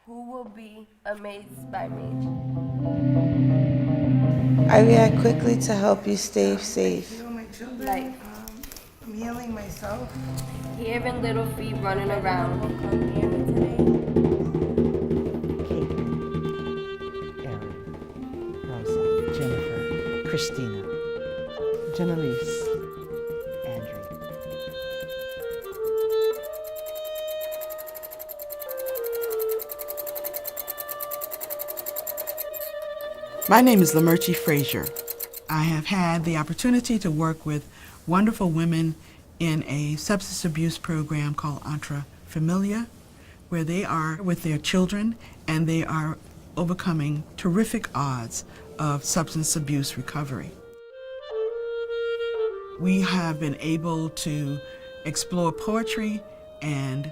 who will be amazed by me. I react quickly to help you stay safe. Heal my children. Life. I'm healing myself. Hearing little feet running around. Come near me today. Caitlin, Erin, Rosa, Jennifer, Christina, Jenelise, Andrew. My name is Lamerchi Frazier. I have had the opportunity to work with wonderful women in a substance abuse program called Entre Familia, where they are with their children and they are overcoming terrific odds of substance abuse recovery. We have been able to explore poetry and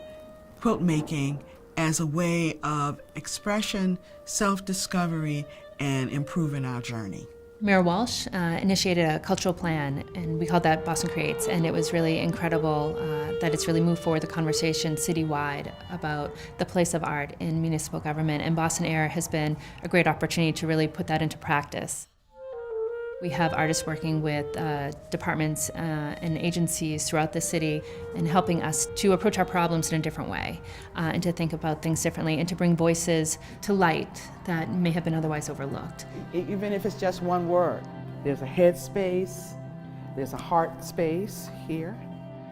quilt making as a way of expression, self-discovery, and improving our journey. Mayor Walsh initiated a cultural plan, and we called that Boston Creates, and it was really incredible that it's really moved forward the conversation citywide about the place of art in municipal government, and Boston Air has been a great opportunity to really put that into practice. We have artists working with departments and agencies throughout the city and helping us to approach our problems in a different way and to think about things differently and to bring voices to light that may have been otherwise overlooked. Even if it's just one word, there's a head space, there's a heart space here.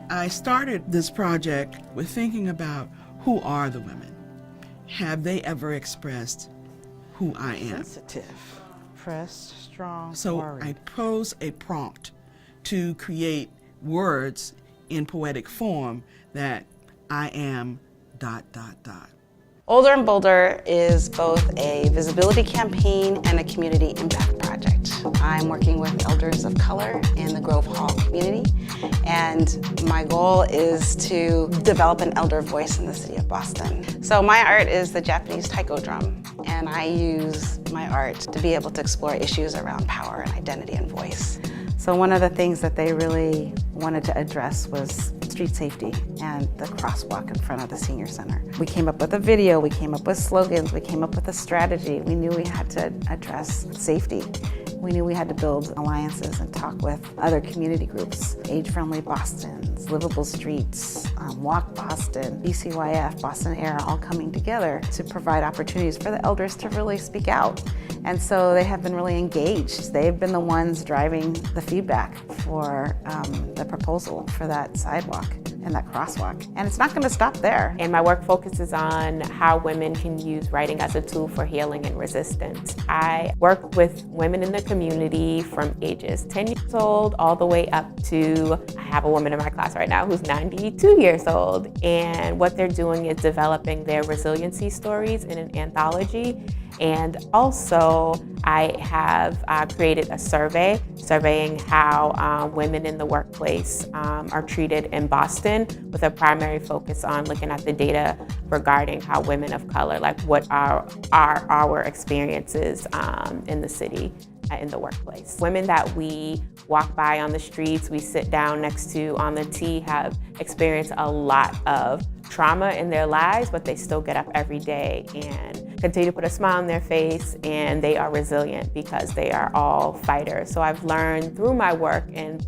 I started this project with thinking about who are the women? Have they ever expressed who I am? Sensitive, pressed, strong, So worried. I pose a prompt to create words in poetic form that I am ... Older and Bolder is both a visibility campaign and a community impact project. I'm working with elders of color in the Grove Hall community, and my goal is to develop an elder voice in the city of Boston. So my art is the Japanese taiko drum, and I use my art to be able to explore issues around power and identity and voice. So one of the things that they really wanted to address was street safety and the crosswalk in front of the senior center. We came up with a video, we came up with slogans, we came up with a strategy. We knew we had to address safety. We knew we had to build alliances and talk with other community groups, Age-Friendly Boston's, Livable Streets, Walk Boston, BCYF, Boston Air, all coming together to provide opportunities for the elders to really speak out. And so they have been really engaged. They've been the ones driving the feedback for the proposal for that sidewalk and that crosswalk. And it's not going to stop there. And my work focuses on how women can use writing as a tool for healing and resistance. I work with women in the community from ages 10 years old all the way up to, I have a woman in my class right now who's 92 years old. And what they're doing is developing their resiliency stories in an anthology. And also, I have created a survey surveying how women in the workplace are treated in Boston, with a primary focus on looking at the data regarding how women of color, like what are our experiences in the city, in the workplace. Women that we walk by on the streets, we sit down next to on the T, have experienced a lot of trauma in their lives, but they still get up every day and continue to put a smile on their face, and they are resilient because they are all fighters. So I've learned through my work and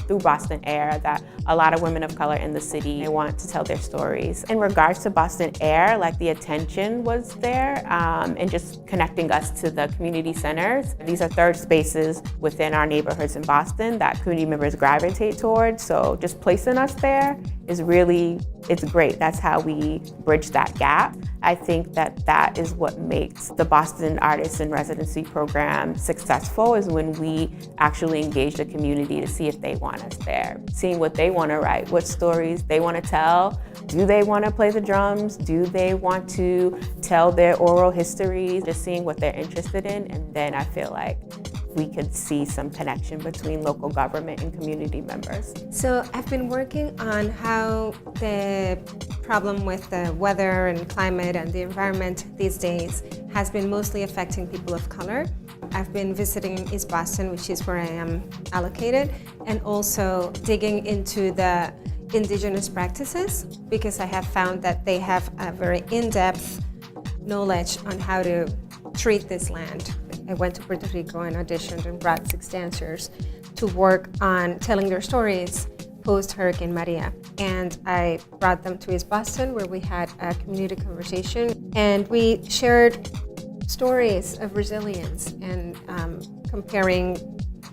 through Boston Air that a lot of women of color in the city, they want to tell their stories. In regards to Boston Air, like the attention was there and just connecting us to the community centers. These are third spaces within our neighborhoods in Boston that community members gravitate towards. So just placing us there is really, it's great. That's how we bridge that gap. I think that that is what makes the Boston Artists in Residency program successful, is when we actually engage the community to see if they want us there, seeing what they want to write, what stories they want to tell. Do they want to play the drums? Do they want to tell their oral histories? Just seeing what they're interested in, and then I feel like we could see some connection between local government and community members. So I've been working on how the problem with the weather and climate and the environment these days has been mostly affecting people of color. I've been visiting East Boston, which is where I am allocated, and also digging into the indigenous practices, because I have found that they have a very in-depth knowledge on how to treat this land. I went to Puerto Rico and auditioned and brought 6 dancers to work on telling their stories post-Hurricane Maria. And I brought them to East Boston, where we had a community conversation, and we shared stories of resilience and comparing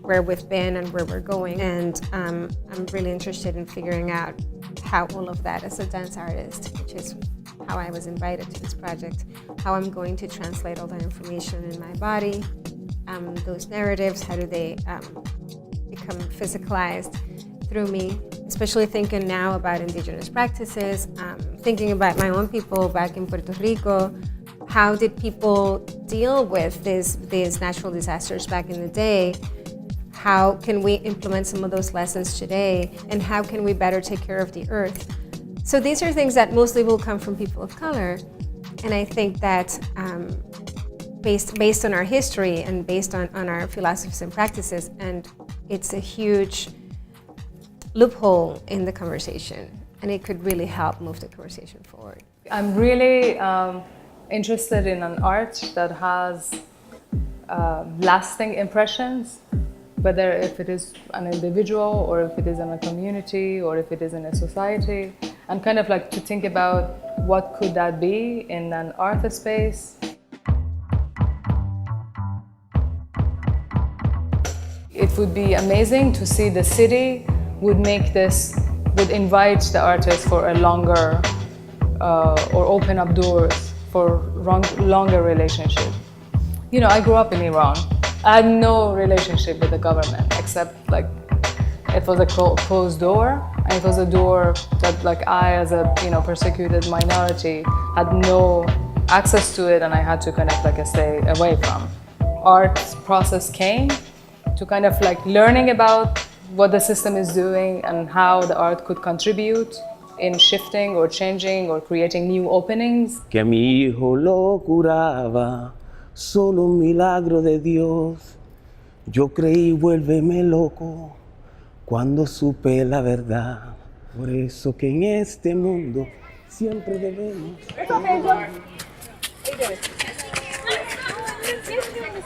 where we've been and where we're going. And I'm really interested in figuring out how all of that, as a dance artist, which is how I was invited to this project, how I'm going to translate all that information in my body, those narratives, how do they become physicalized through me, especially thinking now about indigenous practices, thinking about my own people back in Puerto Rico. How did people deal with these natural disasters back in the day? How can we implement some of those lessons today? And how can we better take care of the earth? So these are things that mostly will come from people of color. And I think that based on our history and based on our philosophies and practices, and it's a huge loophole in the conversation, and it could really help move the conversation forward. I'm really interested in an art that has lasting impressions, whether if it is an individual or if it is in a community or if it is in a society, and kind of like to think about what could that be in an art space. It would be amazing to see the city would invite the artist for a longer or open up doors for longer relationship. You know, I grew up in Iran. I had no relationship with the government except like it was a closed door, and it was a door that like I, as a persecuted minority, had no access to it, and I had to kind of like stay away from. Art process came to kind of like learning about what the system is doing and how the art could contribute in shifting or changing or creating new openings. Que a mi hijo lo curaba, solo un milagro de Dios. Yo creí vuélveme loco cuando supe la verdad. Por eso que en este mundo siempre debemos.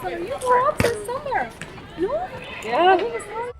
You go up there somewhere. No? Yeah.